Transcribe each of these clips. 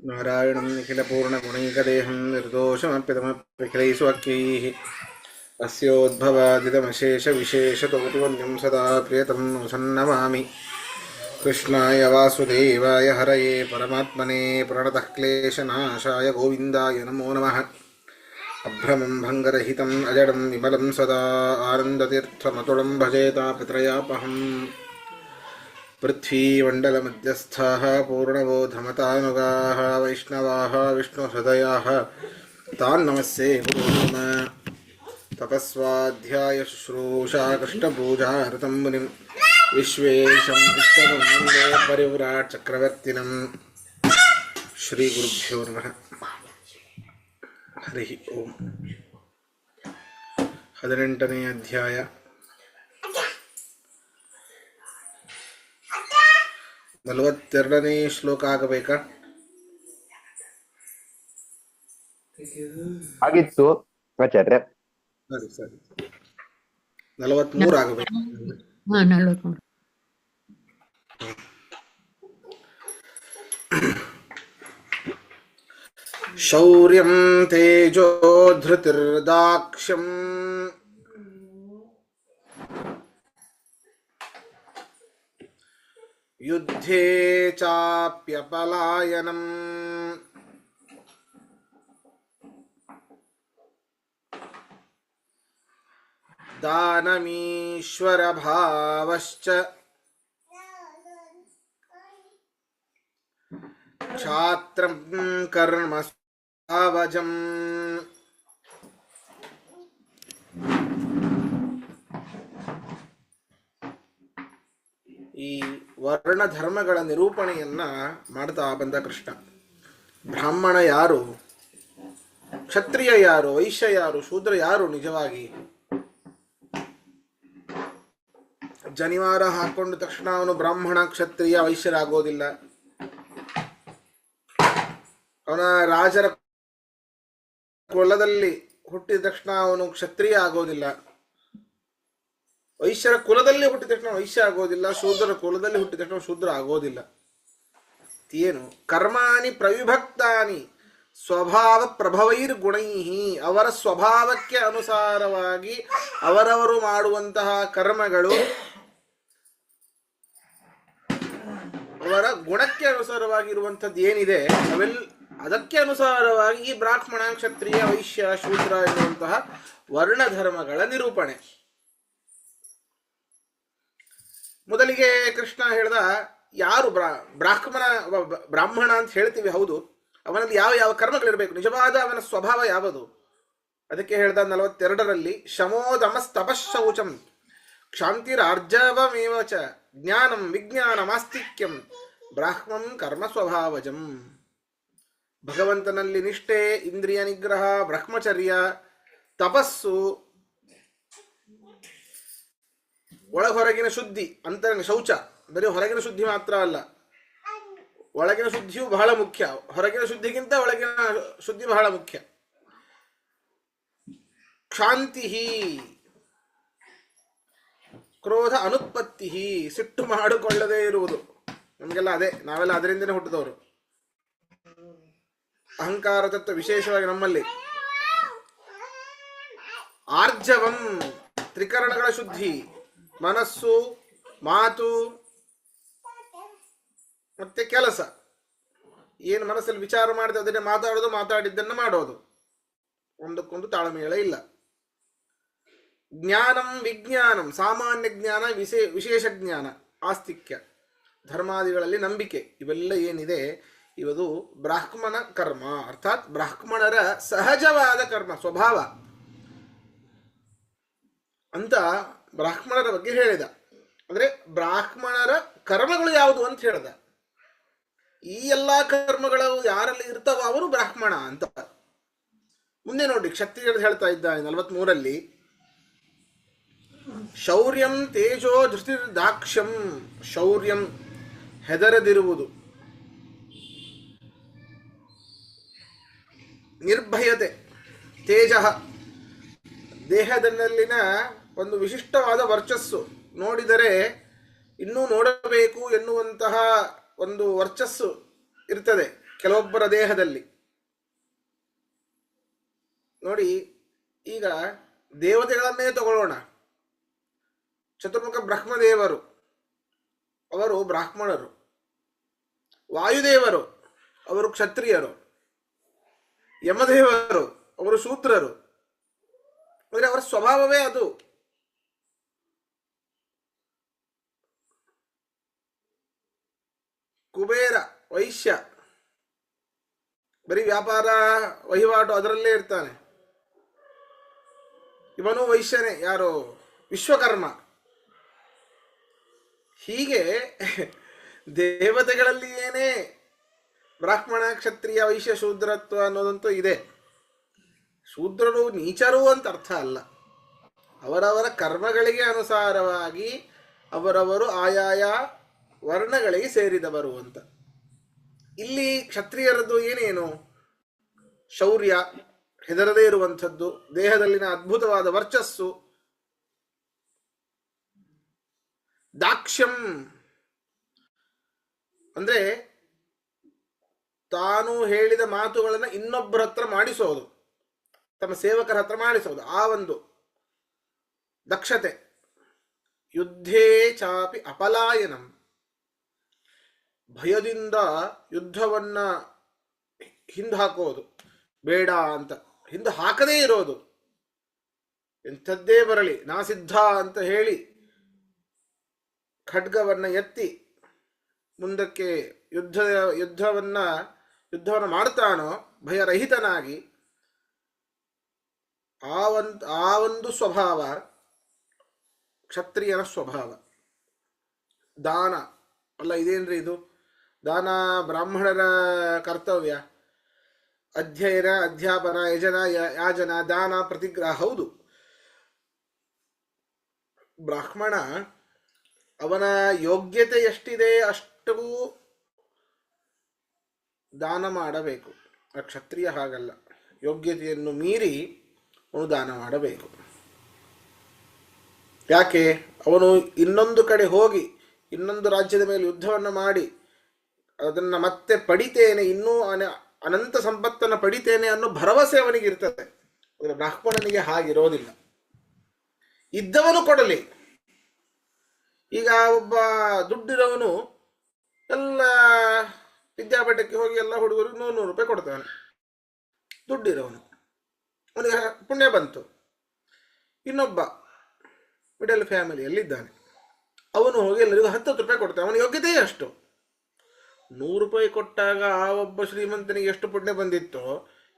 ನಾರಾಯಣಂ ನಿಖಿಲಪೂರ್ಣಗುಣೈಕದೇಹಂ ನಿರ್ದೋಷಮಪ್ಯತಮಪ್ಯಖಿಲೈಸ್ವಾಕ್ಯೈಃ ಅಸ್ಯೋದ್ಭವಾದಿತಮಶೇಷವಿಶೇಷತೋತಿವನ್ಯಂ ಸದಾ ಪ್ರಿಯತಂ ಸನ್ನಮಾಮಿ. ಕೃಷ್ಣಾಯ ವಾಸುದೇವಾಯ ಹರಯೇ ಪರಮಾತ್ಮನೇ ಪ್ರಣತಃ ಕ್ಲೇಶನಾಶಾಯ ಗೋವಿಂದಾಯ ನಮೋ ನಮಃ. ಅಭ್ರಮಂ ಭಂಗರಹಿತಂ ಅಜಡಂ ವಿಮಲಂ ಸದಾ ಆನಂದತೀರ್ಥಮತುಳಂ ಭಜೆ ತಾಪತ್ರಯಾಪಹಂ. ಪೃಥ್ವೀಮಂಡಲಮಧ್ಯಸ್ಥಾಃ ಪೂರ್ಣಬೋಧಮತಾನುಗಾಃ ವೈಷ್ಣವಾಃ ವಿಷ್ಣುಹೃದಯಾಃ ತಾನ್ ನಮಸ್ಸೇ ಗುರುನ್. ತಪಸ್ವಾಧ್ಯಾಯ ಶುಶ್ರೂಷಾ ಕೃಷ್ಣಪೂಜಾರತಂ ಮುನಿಂ ವಿಶ್ವೇಶಂ ಇಷ್ಟಂ ವಂದೇ ಪರಿವ್ರಾಟ್ ಚಕ್ರವರ್ತಿನಂ. ಶ್ರೀ ಗುರುಭ್ಯೋ ನಮಃ. ಹರಿ ಓಂ. 18ನೇ ಅಧ್ಯಾಯ. ನಲವತ್ತೆರಡನೇ ಶ್ಲೋಕ ಆಗಬೇಕಾ? ಆಗಿತ್ತು ಆಚಾರ್ಯ. ಸರಿ ಸರಿ, 43 ಆಗಬೇಕು. 43. ಶೌರ್ಯಂ ತೇಜೋ ಧೃತಿರ್ದಾಕ್ಷ್ಯಂ ಯುದ್ಧೇ ಚಾಪ್ಯಪಲಾಯನಂ ದಾನಮೀಶ್ವರಭಾವಶ್ಚ ಕ್ಷಾತ್ರಂ ಕರ್ಮ ಸಾವಜಂ. ಈ ವರ್ಣ ಧರ್ಮಗಳ ನಿರೂಪಣೆಯನ್ನ ಮಾಡ್ತಾ ಬಂದ ಕೃಷ್ಣ. ಬ್ರಾಹ್ಮಣ ಯಾರು, ಕ್ಷತ್ರಿಯ ಯಾರು, ವೈಶ್ಯ ಯಾರು, ಶೂದ್ರ ಯಾರು? ನಿಜವಾಗಿ ಜನಿವಾರ ಹಾಕೊಂಡ ತಕ್ಷಣ ಅವನು ಬ್ರಾಹ್ಮಣ, ಕ್ಷತ್ರಿಯ, ವೈಶ್ಯರಾಗೋದಿಲ್ಲ. ಅವನ ರಾಜರ ಕುಲದಲ್ಲಿ ಹುಟ್ಟಿದ ತಕ್ಷಣ ಅವನು ಕ್ಷತ್ರಿಯ ಆಗೋದಿಲ್ಲ. ವೈಶ್ಯರ ಕುಲದಲ್ಲಿ ಹುಟ್ಟಿದ ತಕ್ಷಣ ವೈಶ್ಯ ಆಗೋದಿಲ್ಲ. ಶೂದ್ರರ ಕುಲದಲ್ಲಿ ಹುಟ್ಟಿದ ತಕ್ಷಣ ಶೂದ್ರ ಆಗೋದಿಲ್ಲ. ಏನು? ಕರ್ಮಾಣಿ ಪ್ರವಿಭಕ್ತಾನಿ ಸ್ವಭಾವ ಪ್ರಭವೈರ್ ಗುಣೈಹಿ. ಅವರ ಸ್ವಭಾವಕ್ಕೆ ಅನುಸಾರವಾಗಿ ಅವರವರು ಮಾಡುವಂತಹ ಕರ್ಮಗಳು ಅವರ ಗುಣಕ್ಕೆ ಅನುಸಾರವಾಗಿರುವಂಥದ್ದು ಏನಿದೆ ಅದಕ್ಕೆ ಅನುಸಾರವಾಗಿ ಈ ಬ್ರಾಹ್ಮಣ, ಕ್ಷತ್ರಿಯ, ವೈಶ್ಯ, ಶೂದ್ರ ಎನ್ನುವಂತಹ ವರ್ಣಧರ್ಮಗಳ ನಿರೂಪಣೆ. ಮೊದಲಿಗೆ ಕೃಷ್ಣ ಹೇಳ್ದ, ಯಾರು ಬ್ರಾಹ್ಮಣ ಅಂತ ಹೇಳ್ತೀವಿ, ಹೌದು, ಅವನಲ್ಲಿ ಯಾವ ಯಾವ ಕರ್ಮಗಳಿರಬೇಕು, ನಿಜವಾದ ಅವನ ಸ್ವಭಾವ ಯಾವುದು? ಅದಕ್ಕೆ ಹೇಳ್ದ 42ರಲ್ಲಿ, ಶಮೋದಮಸ್ತಪಶೌಚಂ ಕ್ಷಾಂತಿರಾರ್ಜವಮೇವ ಚ ಜ್ಞಾನಂ ವಿಜ್ಞಾನಮಾಸ್ತಿಕ್ಯಂ ಬ್ರಾಹ್ಮಂ ಕರ್ಮ ಸ್ವಭಾವಜಂ. ಭಗವಂತನಲ್ಲಿ ನಿಷ್ಠೆ, ಇಂದ್ರಿಯ ನಿಗ್ರಹ, ಬ್ರಹ್ಮಚರ್ಯ, ತಪಸ್ಸು, ಒಳಹೊರಗಿನ ಶುದ್ಧಿ, ಅಂತರಂಗ ಶೌಚ. ಬರೀ ಹೊರಗಿನ ಶುದ್ಧಿ ಮಾತ್ರ ಅಲ್ಲ, ಒಳಗಿನ ಶುದ್ಧಿಯು ಬಹಳ ಮುಖ್ಯ. ಹೊರಗಿನ ಶುದ್ಧಿಗಿಂತ ಒಳಗಿನ ಶುದ್ಧಿ ಬಹಳ ಮುಖ್ಯ. ಕ್ಷಾಂತಿ, ಕ್ರೋಧ ಅನುತ್ಪತ್ತಿ, ಸಿಟ್ಟು ಮಾಡಿಕೊಳ್ಳದೇ ಇರುವುದು. ನಮಗೆಲ್ಲ ಅದೇ, ನಾವೆಲ್ಲ ಅದರಿಂದನೇ ಹುಟ್ಟಿದವರು. ಅಹಂಕಾರ ತತ್ವ ವಿಶೇಷವಾಗಿ ನಮ್ಮಲ್ಲಿ. ಆರ್ಜವಂ, ತ್ರಿಕರಣಗಳ ಶುದ್ಧಿ, ಮನಸ್ಸು, ಮಾತು ಮತ್ತೆ ಕೆಲಸ. ಏನು ಮನಸ್ಸಲ್ಲಿ ವಿಚಾರ ಮಾಡಿದೆ ಅದನ್ನೇ ಮಾತಾಡೋದು, ಮಾತಾಡಿದ್ದನ್ನು ಮಾಡೋದು, ಒಂದಕ್ಕೊಂದು ತಾಳ್ಮೇಳ ಇಲ್ಲ. ಜ್ಞಾನಂ ವಿಜ್ಞಾನಂ, ಸಾಮಾನ್ಯ ಜ್ಞಾನ, ವಿಶೇಷ ಜ್ಞಾನ, ಆಸ್ತಿಕ್ಯ, ಧರ್ಮಾದಿಗಳಲ್ಲಿ ನಂಬಿಕೆ, ಇವೆಲ್ಲ ಏನಿದೆ ಇವದು ಬ್ರಾಹ್ಮಣ ಕರ್ಮ, ಅರ್ಥಾತ್ ಬ್ರಾಹ್ಮಣರ ಸಹಜವಾದ ಕರ್ಮ, ಸ್ವಭಾವ ಅಂತ ಬ್ರಾಹ್ಮಣರ ಬಗ್ಗೆ ಹೇಳಿದ. ಅಂದ್ರೆ ಬ್ರಾಹ್ಮಣರ ಕರ್ಮಗಳು ಯಾವುದು ಅಂತ ಹೇಳ್ದ. ಈ ಎಲ್ಲಾ ಕರ್ಮಗಳು ಯಾರಲ್ಲಿ ಇರ್ತಾವ ಅವರು ಬ್ರಾಹ್ಮಣ ಅಂತ. ಮುಂದೆ ನೋಡಿ, ಕ್ಷತ್ರಿಯರು ಹೇಳ್ತಾ ಇದ್ದಾನೆ 43ರಲ್ಲಿ, ಶೌರ್ಯಂ ತೇಜೋ ಧೃತಿರ್ದಾಕ್ಷ್ಯಂ. ಶೌರ್ಯಂ, ಹೆದರದಿರುವುದು, ನಿರ್ಭಯತೆ, ತೇಜ, ದೇಹದಲ್ಲಿನ ಒಂದು ವಿಶಿಷ್ಟವಾದ ವರ್ಚಸ್ಸು, ನೋಡಿದರೆ ಇನ್ನೂ ನೋಡಬೇಕು ಎನ್ನುವಂತಹ ಒಂದು ವರ್ಚಸ್ಸು ಇರ್ತದೆ. ಕೆಲವೊಬ್ಬರ ದೇಹದಲ್ಲಿ. ನೋಡಿ, ಈಗ ದೇವತೆಗಳನ್ನೇ ತಗೊಳ್ಳೋಣ. ಚತುರ್ಮುಖ ಬ್ರಹ್ಮದೇವರು ಅವರು ಬ್ರಾಹ್ಮಣರು, ವಾಯುದೇವರು ಅವರು ಕ್ಷತ್ರಿಯರು, ಯಮದೇವರು ಅವರು ಶೂದ್ರರು. ಅಂದರೆ ಅವರ ಸ್ವಭಾವವೇ ಅದು. ಕುಬೇರ ವೈಶ್ಯ, ಬರೀ ವ್ಯಾಪಾರ ವಹಿವಾಟು ಅದರಲ್ಲೇ ಇರ್ತಾನೆ. ಇವನು ವೈಶ್ಯನೇ, ಯಾರು ವಿಶ್ವಕರ್ಮ. ಹೀಗೆ ದೇವತೆಗಳಲ್ಲಿ ಏನೇ ಬ್ರಾಹ್ಮಣ ಕ್ಷತ್ರಿಯ ವೈಶ್ಯ ಶೂದ್ರತ್ವ ಅನ್ನೋದಂತೂ ಇದೆ. ಶೂದ್ರರು ನೀಚರು ಅಂತ ಅರ್ಥ ಅಲ್ಲ. ಅವರವರ ಕರ್ಮಗಳಿಗೆ ಅನುಸಾರವಾಗಿ ಅವರವರು ಆಯಾಯ ವರ್ಣಗಳಿಗೆ ಸೇರಿದವರು ಅಂತ. ಇಲ್ಲಿ ಕ್ಷತ್ರಿಯರದ್ದು ಏನೇನು? ಶೌರ್ಯ, ಹೆದರದೇ ಇರುವಂಥದ್ದು, ದೇಹದಲ್ಲಿನ ಅದ್ಭುತವಾದ ವರ್ಚಸ್ಸು, ದಾಕ್ಷ್ಯಂ ಅಂದ್ರೆ ತಾನು ಹೇಳಿದ ಮಾತುಗಳನ್ನು ಇನ್ನೊಬ್ಬರ ಹತ್ರ ಮಾಡಿಸೋದು, ತಮ್ಮ ಸೇವಕರ ಹತ್ರ ಮಾಡಿಸೋದು, ಆ ಒಂದು ದಕ್ಷತೆ. ಯುದ್ಧೇ ಚಾಪಿ ಅಪಲಾಯನಂ, ಭಯದಿಂದ ಯುದ್ಧವನ್ನ ಹಿಂದೆ ಹಾಕೋದು, ಬೇಡ ಅಂತ ಹಿಂದೆ ಹಾಕದೇ ಇರೋದು. ಎಂಥದ್ದೇ ಬರಲಿ ನಾ ಸಿದ್ಧ ಅಂತ ಹೇಳಿ ಖಡ್ಗವನ್ನ ಎತ್ತಿ ಮುಂದಕ್ಕೆ ಯುದ್ಧವನ್ನು ಮಾಡ್ತಾನೋ ಭಯರಹಿತನಾಗಿ, ಆ ಒಂದು ಸ್ವಭಾವ ಕ್ಷತ್ರಿಯನ ಸ್ವಭಾವ. ದಾನ ಅಲ್ಲ, ಇದೇನ್ರಿ ಇದು? ದಾನ ಬ್ರಾಹ್ಮಣರ ಕರ್ತವ್ಯ. ಅಧ್ಯಯನ, ಅಧ್ಯಾಪನ, ಯಜನ, ಯಾಜನ, ದಾನ, ಪ್ರತಿಗ್ರಹ. ಹೌದು, ಬ್ರಾಹ್ಮಣ ಅವನ ಯೋಗ್ಯತೆ ಎಷ್ಟಿದೆ ಅಷ್ಟು ದಾನ ಮಾಡಬೇಕು. ಆ ಕ್ಷತ್ರಿಯ ಹಾಗಲ್ಲ, ಯೋಗ್ಯತೆಯನ್ನು ಮೀರಿ ಅವನು ದಾನ ಮಾಡಬೇಕು. ಯಾಕೆ? ಅವನು ಇನ್ನೊಂದು ಕಡೆ ಹೋಗಿ ಇನ್ನೊಂದು ರಾಜ್ಯದ ಮೇಲೆ ಯುದ್ಧವನ್ನು ಮಾಡಿ ಅದನ್ನು ಮತ್ತೆ ಪಡಿತೇನೆ, ಇನ್ನೂ ಅನಂತ ಸಂಪತ್ತನ್ನು ಪಡಿತೇನೆ ಅನ್ನೋ ಭರವಸೆ ಅವನಿಗಿರ್ತದೆ. ಬ್ರಾಹ್ಮಣನಿಗೆ ಹಾಗಿರೋದಿಲ್ಲ. ಇದ್ದವನು ಕೊಡಲಿ. ಈಗ ಒಬ್ಬ ದುಡ್ಡಿರೋವನು ಎಲ್ಲ ವಿದ್ಯಾಪೀಠಕ್ಕೆ ಹೋಗಿ ಎಲ್ಲ ಹುಡುಗರು 100 ರೂಪಾಯಿ ಕೊಡ್ತಾನೆ. ದುಡ್ಡಿರೋವನು, ಅವನಿಗೆ ಪುಣ್ಯ ಬಂತು. ಇನ್ನೊಬ್ಬ ಮಿಡಲ್ ಫ್ಯಾಮಿಲಿಯಲ್ಲಿದ್ದಾನೆ, ಅವನು ಹೋಗಿ ಎಲ್ಲರಿಗೂ 10 ರೂಪಾಯಿ ಕೊಡ್ತಾನೆ. ಅವನ ಯೋಗ್ಯತೆಯೇ ಅಷ್ಟು. 100 ರೂಪಾಯಿ ಕೊಟ್ಟಾಗ ಆ ಒಬ್ಬ ಶ್ರೀಮಂತನಿಗೆ ಎಷ್ಟು ಪುಣ್ಯ ಬಂದಿತ್ತೋ,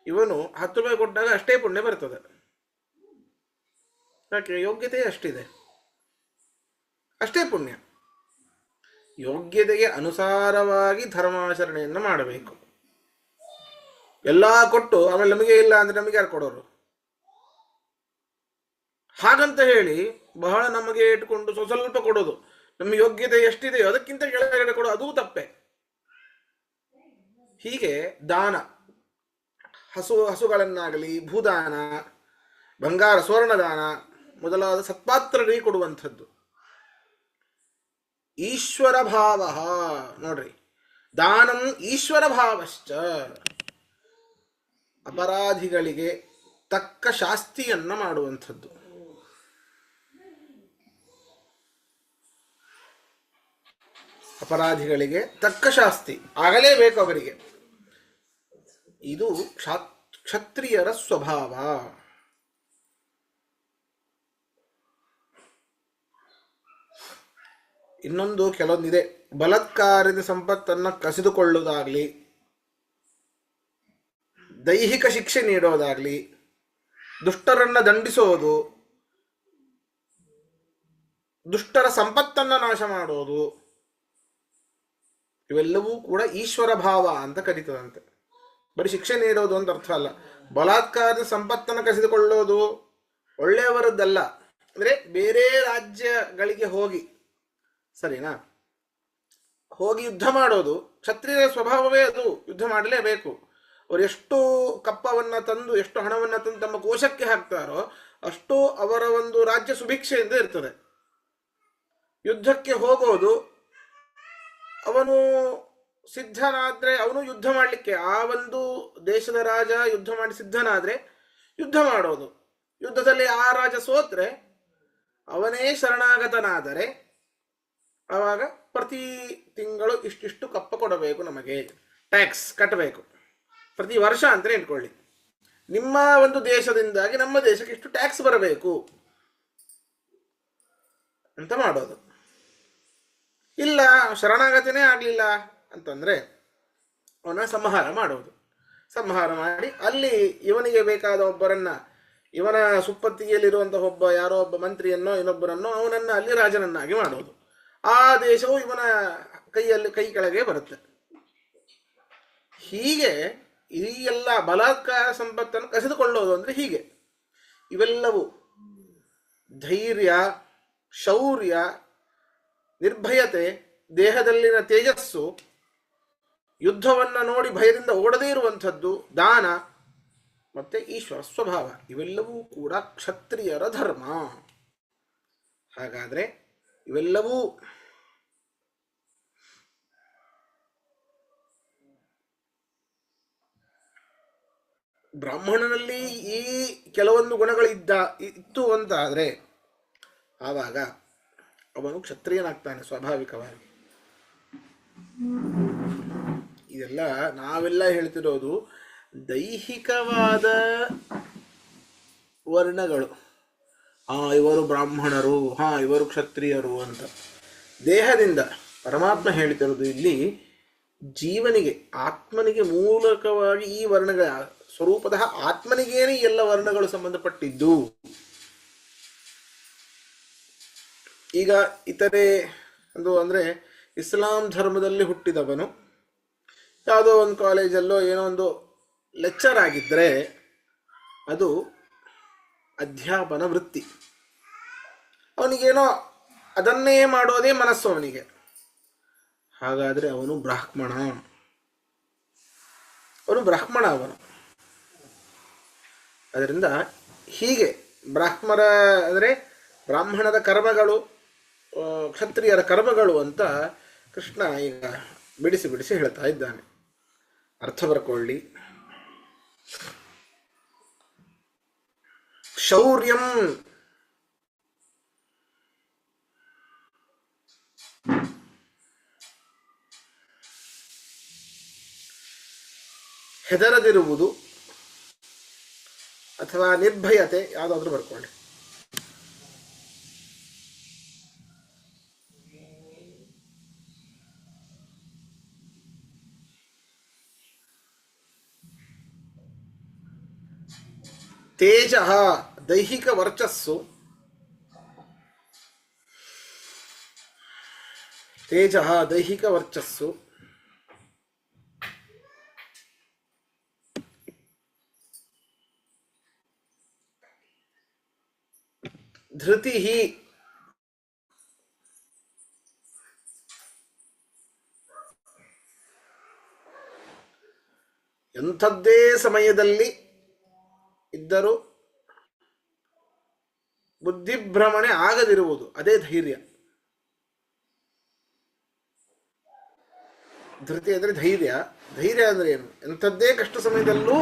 ಇವನು 10 ರೂಪಾಯಿ ಕೊಟ್ಟಾಗ ಅಷ್ಟೇ ಪುಣ್ಯ ಬರ್ತದೆ. ಯಾಕೆ? ಯೋಗ್ಯತೆ ಅಷ್ಟಿದೆ, ಅಷ್ಟೇ ಪುಣ್ಯ. ಯೋಗ್ಯತೆಗೆ ಅನುಸಾರವಾಗಿ ಧರ್ಮಾಚರಣೆಯನ್ನು ಮಾಡಬೇಕು. ಎಲ್ಲ ಕೊಟ್ಟು ಆಮೇಲೆ ನಮಗೆ ಇಲ್ಲ ಅಂದ್ರೆ ನಮಗೆ ಯಾರು ಕೊಡೋರು? ಹಾಗಂತ ಹೇಳಿ ಬಹಳ ನಮಗೆ ಇಟ್ಕೊಂಡು ಸ್ವಲ್ಪ ಕೊಡೋದು, ನಮ್ಮ ಯೋಗ್ಯತೆ ಎಷ್ಟಿದೆಯೋ ಅದಕ್ಕಿಂತ ಕೆಳಗಡೆ ಕೊಡೋದು, ಅದೂ ತಪ್ಪೆ. ಹೀಗೆ ದಾನ, ಹಸುಗಳನ್ನಾಗಲಿ, ಭೂದಾನ, ಬಂಗಾರ ಸ್ವರ್ಣ ದಾನ ಮೊದಲಾದ ಸತ್ಪಾತ್ರರಿಗೆ ಕೊಡುವಂಥದ್ದು. ಈಶ್ವರ ಭಾವ, ನೋಡ್ರಿ, ದಾನಂ ಈಶ್ವರ ಭಾವಶ್ಚ, ಅಪರಾಧಿಗಳಿಗೆ ತಕ್ಕ ಶಾಸ್ತಿಯನ್ನ ಮಾಡುವಂಥದ್ದು. ಅಪರಾಧಿಗಳಿಗೆ ತಕ್ಕ ಶಾಸ್ತಿ ಆಗಲೇಬೇಕು ಅವರಿಗೆ. ಇದು ಕ್ಷತ್ರಿಯರ ಸ್ವಭಾವ. ಇನ್ನೊಂದು ಕೆಲವೊಂದಿದೆ. ಬಲಾತ್ಕಾರದ ಸಂಪತ್ತನ್ನು ಕಸಿದುಕೊಳ್ಳುವುದಾಗ್ಲಿ, ದೈಹಿಕ ಶಿಕ್ಷೆ ನೀಡೋದಾಗ್ಲಿ, ದುಷ್ಟರನ್ನ ದಂಡಿಸೋದು, ದುಷ್ಟರ ಸಂಪತ್ತನ್ನ ನಾಶ ಮಾಡೋದು, ಇವೆಲ್ಲವೂ ಕೂಡ ಈಶ್ವರ ಭಾವ ಅಂತ ಕರೀತದಂತೆ. ಬರೀ ಶಿಕ್ಷೆ ನೀಡೋದು ಅಂತ ಅರ್ಥ ಅಲ್ಲ. ಬಲಾತ್ಕಾರದ ಸಂಪತ್ತನ್ನು ಕಸಿದುಕೊಳ್ಳೋದು ಒಳ್ಳೆಯವರದ್ದಲ್ಲ. ಅಂದ್ರೆ ಬೇರೆ ರಾಜ್ಯಗಳಿಗೆ ಹೋಗಿ, ಸರಿನಾ, ಹೋಗಿ ಯುದ್ಧ ಮಾಡೋದು ಕ್ಷತ್ರಿಯರ ಸ್ವಭಾವವೇ ಅದು. ಯುದ್ಧ ಮಾಡಲೇಬೇಕು. ಅವರು ಎಷ್ಟು ಕಪ್ಪವನ್ನ ತಂದು, ಎಷ್ಟು ಹಣವನ್ನ ತಂದು ತಮ್ಮ ಕೋಶಕ್ಕೆ ಹಾಕ್ತಾರೋ ಅಷ್ಟು ಅವರ ಒಂದು ರಾಜ್ಯ ಸುಭಿಕ್ಷೆಯಿಂದ ಇರ್ತದೆ. ಯುದ್ಧಕ್ಕೆ ಹೋಗೋದು ಅವನು ಸಿದ್ಧನಾದ್ರೆ ಅವನು ಯುದ್ಧ ಮಾಡಲಿಕ್ಕೆ, ಆ ಒಂದು ದೇಶದ ರಾಜ ಯುದ್ಧ ಮಾಡಿ ಸಿದ್ಧನಾದ್ರೆ ಯುದ್ಧ ಮಾಡೋದು. ಯುದ್ಧದಲ್ಲಿ ಆ ರಾಜ ಸೋತ್ರೆ ಅವನೇ ಶರಣಾಗತನಾದರೆ ಆವಾಗ ಪ್ರತಿ ತಿಂಗಳು ಇಷ್ಟಿಷ್ಟು ಕಪ್ಪ ಕೊಡಬೇಕು, ನಮಗೆ ಟ್ಯಾಕ್ಸ್ ಕಟ್ಟಬೇಕು. ಪ್ರತಿ ವರ್ಷ ಅಂತ ಇಟ್ಕೊಳ್ಳಿ, ನಿಮ್ಮ ಒಂದು ದೇಶದಿಂದಾಗಿ ನಮ್ಮ ದೇಶಕ್ಕೆ ಇಷ್ಟು ಟ್ಯಾಕ್ಸ್ ಬರಬೇಕು ಅಂತ ಮಾಡೋದು. ಇಲ್ಲ ಶರಣಾಗತನೇ ಆಗಲಿಲ್ಲ ಅಂತಂದರೆ ಅವನ ಸಂಹಾರ ಮಾಡೋದು. ಸಂಹಾರ ಮಾಡಿ ಅಲ್ಲಿ ಇವನಿಗೆ ಬೇಕಾದ ಒಬ್ಬರನ್ನ, ಇವನ ಸುಪ್ಪತ್ತಿಗೆಯಲ್ಲಿರುವಂತಹ ಒಬ್ಬ ಯಾರೋ ಒಬ್ಬ ಮಂತ್ರಿಯನ್ನೋ ಇನ್ನೊಬ್ಬರನ್ನೋ ಅವನನ್ನು ಅಲ್ಲಿ ರಾಜನನ್ನಾಗಿ ಮಾಡೋದು. ಆ ದೇಶವು ಇವನ ಕೈ ಕೆಳಗೆ ಬರುತ್ತೆ. ಹೀಗೆ ಈ ಎಲ್ಲ ಬಲಾತ್ಕಾರ ಸಂಪತ್ತನ್ನು ಕಸಿದುಕೊಳ್ಳೋದು ಅಂದರೆ ಹೀಗೆ. ಇವೆಲ್ಲವೂ ಧೈರ್ಯ, ಶೌರ್ಯ, ನಿರ್ಭಯತೆ, ದೇಹದಲ್ಲಿನ ತೇಜಸ್ಸು, ಯುದ್ಧವನ್ನು ನೋಡಿ ಭಯದಿಂದ ಓಡದೇ ಇರುವಂಥದ್ದು, ದಾನ ಮತ್ತೆ ಈಶ್ವರ ಸ್ವಭಾವ, ಇವೆಲ್ಲವೂ ಕೂಡ ಕ್ಷತ್ರಿಯರ ಧರ್ಮ. ಹಾಗಾದರೆ ಇವೆಲ್ಲವೂ ಬ್ರಾಹ್ಮಣನಲ್ಲಿ ಈ ಕೆಲವೊಂದು ಗುಣಗಳು ಇತ್ತು ಅಂತ ಆದರೆ ಆವಾಗ ಅವನು ಕ್ಷತ್ರಿಯನಾಗ್ತಾನೆ ಸ್ವಾಭಾವಿಕವಾಗಿ. ಇದೆಲ್ಲ ನಾವೆಲ್ಲ ಹೇಳ್ತಿರೋದು ದೈಹಿಕವಾದ ವರ್ಣಗಳು. ಇವರು ಬ್ರಾಹ್ಮಣರು, ಇವರು ಕ್ಷತ್ರಿಯರು ಅಂತ. ದೇಹದಿಂದ ಪರಮಾತ್ಮ ಹೇಳ್ತಿರೋದು ಇಲ್ಲಿ ಜೀವನಿಗೆ, ಆತ್ಮನಿಗೆ ಮೂಲಕವಾಗಿ ಈ ವರ್ಣಗಳ ಸ್ವರೂಪತಃ ಆತ್ಮನಿಗೇನೆ ಎಲ್ಲ ವರ್ಣಗಳು ಸಂಬಂಧಪಟ್ಟಿದ್ದು. ಈಗ ಇತರೆ ಅಂದರೆ ಇಸ್ಲಾಂ ಧರ್ಮದಲ್ಲಿ ಹುಟ್ಟಿದವನು ಯಾವುದೋ ಒಂದು ಕಾಲೇಜಲ್ಲೋ ಏನೋ ಒಂದು ಲೆಕ್ಚರ್ ಆಗಿದ್ದರೆ ಅದು ಅಧ್ಯಾಪನ ವೃತ್ತಿ. ಅವನಿಗೇನೋ ಅದನ್ನೇ ಮಾಡೋದೇ ಮನಸ್ಸು ಅವನಿಗೆ. ಹಾಗಾದರೆ ಅವನು ಬ್ರಾಹ್ಮಣ. ಅವನು ಅದರಿಂದ ಹೀಗೆ ಬ್ರಾಹ್ಮಣದ ಕರ್ಮಗಳು, ಕ್ಷತ್ರಿಯರ ಕರ್ಮಗಳು ಅಂತ ಕೃಷ್ಣ ಈಗ ಬಿಡಿಸಿ ಬಿಡಿಸಿ ಹೇಳ್ತಾ ಇದ್ದಾನೆ. ಅರ್ಥ ಬರ್ಕೊಳ್ಳಿ. ಶೌರ್ಯಂ ಹೆದರದಿರುವುದು ಅಥವಾ ನಿರ್ಭಯತೆ, ಯಾವುದಾದ್ರೂ ಬರ್ಕೊಳ್ಳಿ. ತೇಜ ದೈಹಿಕ ವರ್ಚಸ್ಸು, ದೈಹಿಕ ವರ್ಚಸ್ಸು. ಧೃತಿ ಎಂಥದ್ದೇ ಸಮಯದಲ್ಲಿ ಇದ್ದರೂ ಬುದ್ಧಿಭ್ರಮಣೆ ಆಗದಿರುವುದು, ಅದೇ ಧೈರ್ಯ. ಧೃತಿ ಅಂದರೆ ಧೈರ್ಯ. ಧೈರ್ಯ ಅಂದರೆ ಏನು? ಎಂಥದ್ದೇ ಕಷ್ಟ ಸಮಯದಲ್ಲೂ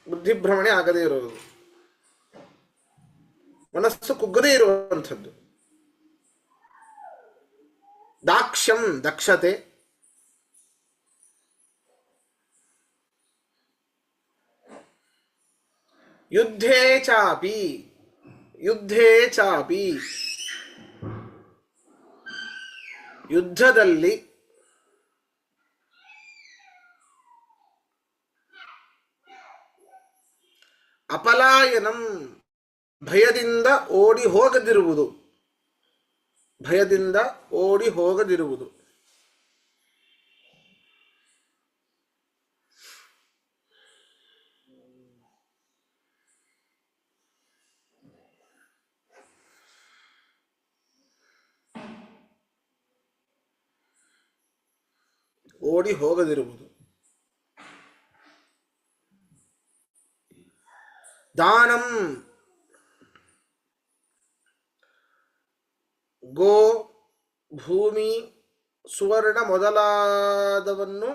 ಬುದ್ಧಿಭ್ರಮಣೆ ಆಗದೇ ಇರುವುದು, ಮನಸ್ಸು ಕುಗ್ಗದೇ ಇರುವಂಥದ್ದು. ದಾಕ್ಷ್ಯಂ ದಕ್ಷತೆ, ಯುದ್ಧೇ ಚಾಪಿ ಯುದ್ಧದಲ್ಲಿ ಅಪಲಾಯನಂ ಭಯದಿಂದ ಓಡಿ ಹೋಗದಿರುವುದು, ದಾನಂ ಗೋ ಭೂಮಿ ಸುವರ್ಣ ಮೊದಲಾದವನ್ನು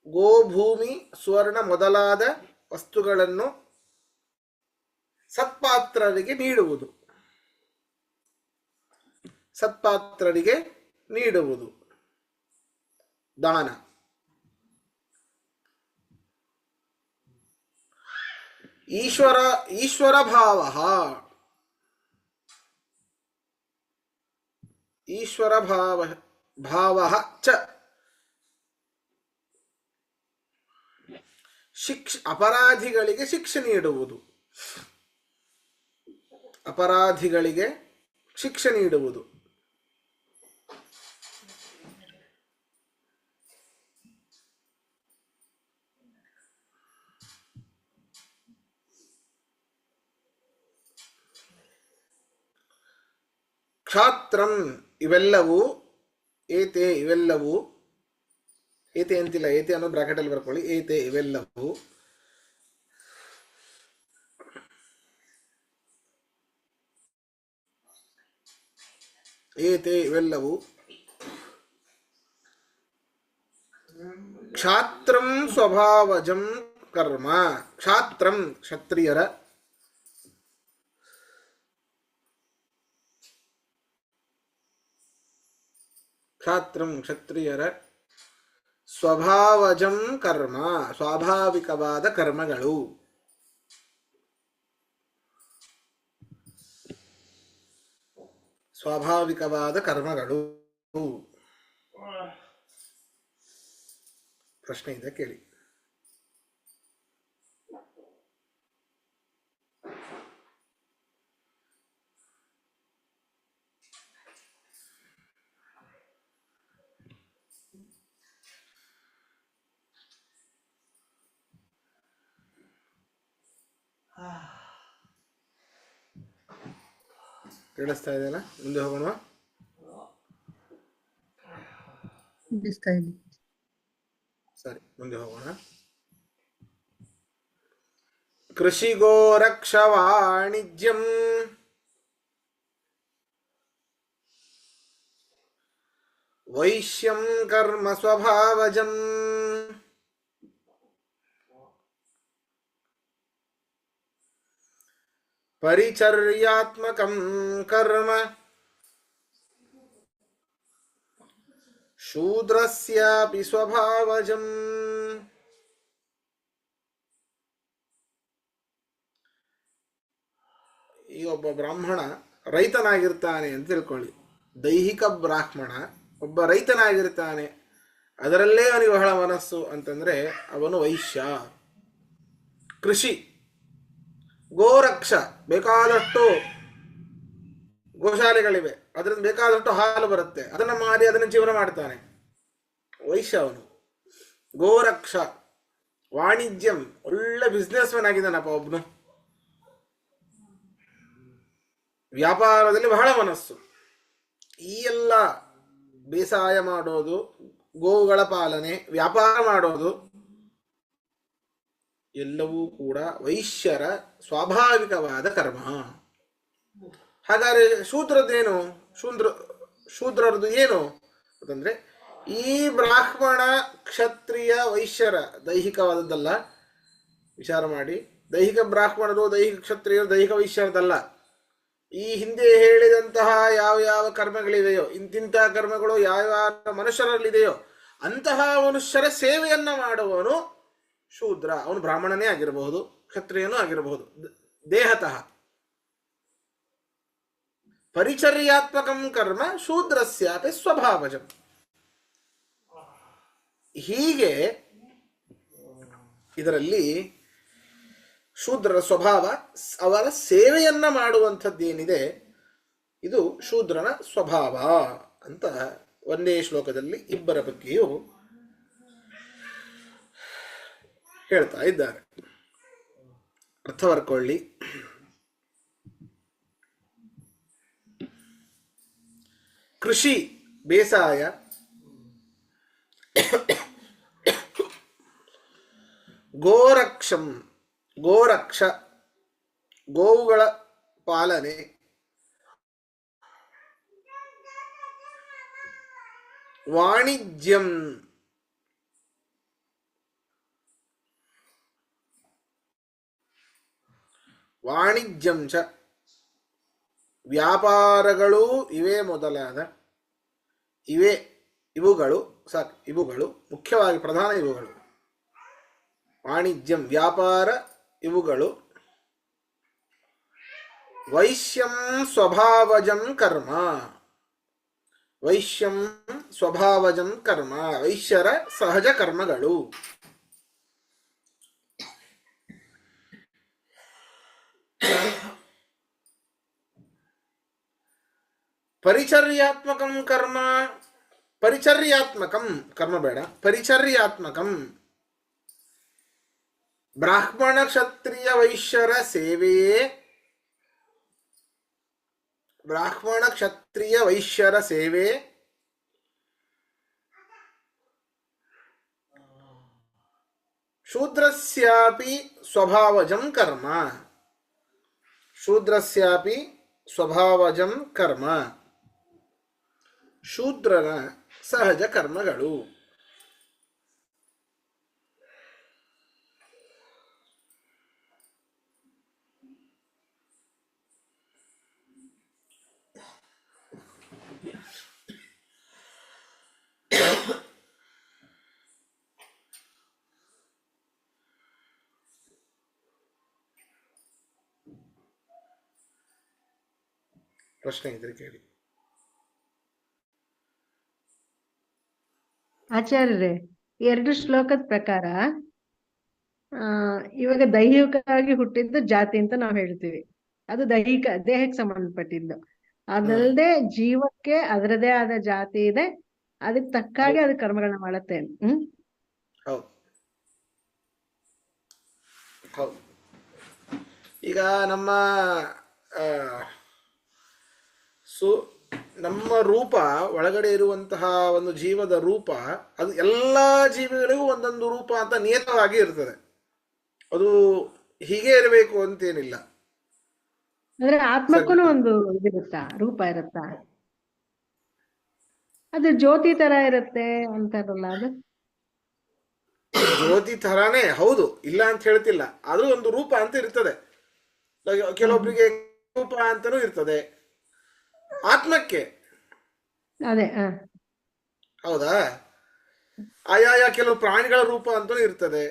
ಗೋಭೂಮಿ ಸುವರ್ಣ ಮೊದಲಾದ ವಸ್ತುಗಳನ್ನು ಸತ್ಪಾತ್ರರಿಗೆ ನೀಡುವುದು. ಸತ್ಪಾತ್ರರಿಗೆ ನೀಡುವುದು ದಾನ. ಈಶ್ವರ ಭಾವ ಈಶ್ವರ ಭಾವ ಚ ಅಪರಾಧಿಗಳಿಗೆ ಶಿಕ್ಷೆ ನೀಡುವುದು. ಅಪರಾಧಿಗಳಿಗೆ ಶಿಕ್ಷೆ ನೀಡುವುದು. ಕ್ಷಾತ್ರಂ ಇವೆಲ್ಲವೂ ಏತೆ ಇವೆಲ್ಲವೂ ಏತೆ ಅಂತಿಲ್ಲ, ಏತೆ ಅನ್ನೋ ಬ್ರಾಕೆಟ್ ಅಲ್ಲಿ ಬರ್ಕೊಳ್ಳಿ. ಏತೆ ಇವೆಲ್ಲವೂ ಏತೆ ಇವೆಲ್ಲವೂ ಕ್ಷಾತ್ರಂ ಸ್ವಭಾವಜಂ ಕರ್ಮ. ಕ್ಷಾತ್ರಂ ಕ್ಷತ್ರಿಯರ ಕ್ಷಾತ್ರಂ ಕ್ಷತ್ರಿಯರ ಸ್ವಭಾವಜಂ ಕರ್ಮ ಸ್ವಾಭಾವಿಕವಾದ ಕರ್ಮಗಳು. ಸ್ವಾಭಾವಿಕವಾದ ಕರ್ಮಗಳು. ಪ್ರಶ್ನೆ ಇದೆ ಕೇಳಿ. ಕೇಳಿಸ್ತಾ ಇದೆಯಲ್ಲ? ಮುಂದೆ ಹೋಗೋಣ. ಸರಿ, ಮುಂದೆ ಹೋಗೋಣ. ಕೃಷಿಗೋ ರಕ್ಷ ವಾಣಿಜ್ಯಂ ವೈಶ್ಯಂ ಕರ್ಮ ಸ್ವಭಾವಜಂ ಪರಿಚರ್ಯಾತ್ಮಕಂ ಕರ್ಮ ಶೂದ್ರಸ್ಯಾಪಿ ಸ್ವಭಾವಜಂ. ಈಗ ಒಬ್ಬ ಬ್ರಾಹ್ಮಣ ರೈತನಾಗಿರ್ತಾನೆ ಅಂತ ತಿಳ್ಕೊಳ್ಳಿ. ದೈಹಿಕ ಬ್ರಾಹ್ಮಣ ಒಬ್ಬ ರೈತನಾಗಿರ್ತಾನೆ, ಅದರಲ್ಲೇ ಅವನಿಗೆ ಬಹಳ ಮನಸ್ಸು ಅಂತಂದ್ರೆ ಅವನು ವೈಶ್ಯ. ಕೃಷಿ ಗೋರಕ್ಷ, ಬೇಕಾದಷ್ಟು ಗೋಶಾಲೆಗಳಿವೆ, ಅದರಿಂದ ಬೇಕಾದಷ್ಟು ಹಾಲು ಬರುತ್ತೆ, ಅದನ್ನು ಮಾರಿ ಅದನ್ನು ಜೀವನ ಮಾಡ್ತಾನೆ, ವೈಶ್ಯ ಅವನು. ಗೋರಕ್ಷ ವಾಣಿಜ್ಯಂ, ಒಳ್ಳೆ ಬಿಸ್ನೆಸ್ ಮ್ಯಾನ್ ಆಗಿದ್ದಾನಪ್ಪ ಒಬ್ನು, ವ್ಯಾಪಾರದಲ್ಲಿ ಬಹಳ ಮನಸ್ಸು. ಈ ಎಲ್ಲ ಬೇಸಾಯ ಮಾಡೋದು, ಗೋವುಗಳ ಪಾಲನೆ, ವ್ಯಾಪಾರ ಮಾಡೋದು ಎಲ್ಲವೂ ಕೂಡ ವೈಶ್ಯರ ಸ್ವಾಭಾವಿಕವಾದ ಕರ್ಮ. ಹಾಗಾದ್ರೆ ಶೂದ್ರದ್ದೇನು? ಶೂದ್ರರದು ಏನು ಅಂತಂದ್ರೆ ಈ ಬ್ರಾಹ್ಮಣ ಕ್ಷತ್ರಿಯ ವೈಶ್ಯರ ದೈಹಿಕವಾದದ್ದಲ್ಲ. ವಿಚಾರ ಮಾಡಿ, ದೈಹಿಕ ಬ್ರಾಹ್ಮಣರು, ದೈಹಿಕ ಕ್ಷತ್ರಿಯರು, ದೈಹಿಕ ವೈಶ್ಯರದಲ್ಲ. ಈ ಹಿಂದೆ ಹೇಳಿದಂತಹ ಯಾವ ಯಾವ ಕರ್ಮಗಳಿವೆಯೋ, ಇಂತಿಂಥ ಕರ್ಮಗಳು ಯಾವ ಯಾವ ಮನುಷ್ಯರಲ್ಲಿದೆಯೋ ಅಂತಹ ಮನುಷ್ಯರ ಸೇವೆಯನ್ನ ಮಾಡುವವನು ಶೂದ್ರ. ಅವನು ಬ್ರಾಹ್ಮಣನೇ ಆಗಿರಬಹುದು, ಕ್ಷತ್ರಿಯನೂ ಆಗಿರಬಹುದು ದೇಹತಃ. ಪರಿಚರ್ಯಾತ್ಮಕಂ ಕರ್ಮ ಶೂದ್ರಸ್ಯಾಪಿ ಸ್ವಭಾವಜಂ. ಹೀಗೆ ಇದರಲ್ಲಿ ಶೂದ್ರರ ಸ್ವಭಾವ, ಅವರ ಸೇವೆಯನ್ನ ಮಾಡುವಂಥದ್ದೇನಿದೆ ಇದು ಶೂದ್ರನ ಸ್ವಭಾವ ಅಂತ ಒಂದೇ ಶ್ಲೋಕದಲ್ಲಿ ಇಬ್ಬರ ಬಗ್ಗೆಯೂ ಹೇಳ್ತಾ ಇದ್ದಾರೆ. ಅರ್ಥ ಬರ್ಕೊಳ್ಳಿ. ಕೃಷಿ ಬೇಸಾಯ, ಗೋರಕ್ಷಂ ಗೋರಕ್ಷ ಗೋವುಗಳ ಪಾಲನೆ, ವಾಣಿಜ್ಯಂ ವಾಣಿಜ್ಯಂ ಚ ವ್ಯಾಪಾರಗಳು ಇವೇ ಮೊದಲಾದ ಇವುಗಳು ಮುಖ್ಯವಾಗಿ ಪ್ರಧಾನ ಇವುಗಳು. ವಾಣಿಜ್ಯಂ ವ್ಯಾಪಾರ ಇವುಗಳು. ವೈಶ್ಯಂ ಸ್ವಭಾವಜಂ ಕರ್ಮ ವೈಶ್ಯರ ಸಹಜ ಕರ್ಮಗಳು. ಪರಿಚರ್ಯಾತ್ಮಕಂ ಕರ್ಮ ಬೇಡ, ಪರಿಚರ್ಯಾತ್ಮಕಂ ಬ್ರಾಹ್ಮಣ ಕ್ಷತ್ರಿಯ ವೈಶ್ಯರ ಸೇವೆ, ಶೂದ್ರಸ್ಯಾಪಿ ಸ್ವಭಾವಜಂ ಕರ್ಮ, ಶೂದ್ರನ ಸಹಜ ಕರ್ಮಗಳು. ಪ್ರಶ್ನೆ ಇದ್ರೆ ಕೇಳಿ. ಆಚಾರ್ಯರೇ, 2 ಶ್ಲೋಕದ ಪ್ರಕಾರ ಇವಾಗ ದೈಹಿಕವಾಗಿ ಹುಟ್ಟಿದ್ದು ಜಾತಿ ಅಂತ ನಾವು ಹೇಳ್ತೀವಿ. ಅದು ದೇಹಕ್ಕೆ ಸಂಬಂಧಪಟ್ಟಿದ್ದು. ಅದಲ್ಲದೆ ಜೀವಕ್ಕೆ ಅದರದೇ ಆದ ಜಾತಿ ಇದೆ, ಅದಕ್ಕೆ ತಕ್ಕಾಗಿ ಅದು ಕರ್ಮಗಳನ್ನ ಮಾಡತ್ತೆ. ಹೌದು. ಈಗ ನಮ್ಮ ರೂಪ, ಒಳಗಡೆ ಇರುವಂತಹ ಒಂದು ಜೀವದ ರೂಪ, ಅದು ಎಲ್ಲ ಜೀವಿಗಳಿಗೂ ಒಂದೊಂದು ರೂಪ ಅಂತ ನಿಯತವಾಗಿ ಇರ್ತದೆ. ಅದು ಹೀಗೆ ಇರಬೇಕು ಅಂತೇನಿಲ್ಲ. ಅಂದ್ರೆ ಆತ್ಮಕ್ಕೂ ಒಂದು ಇದಿರುತ್ತಾ, ರೂಪ ಇರುತ್ತಾ? ಅದು ಜ್ಯೋತಿ ತರ ಇರುತ್ತೆ ಅಂತಾರಲ್ಲ, ಅದು ಜ್ಯೋತಿ ತರಾನೇ ಹೌದು, ಇಲ್ಲ ಅಂತ ಹೇಳ್ತಿಲ್ಲ. ಆದ್ರೂ ಒಂದು ರೂಪ ಅಂತ ಇರ್ತದೆ. ಕೆಲವೊಬ್ಬರಿಗೆ ರೂಪ ಅಂತನೂ ಇರ್ತದೆ ಆತ್ಮಕ್ಕೆ. ಅದೇ ಹೌದಾ? ಆಯಾಯ ಕೆಲವು ಪ್ರಾಣಿಗಳ ರೂಪ ಅಂತನೂ ಇರ್ತದೆ.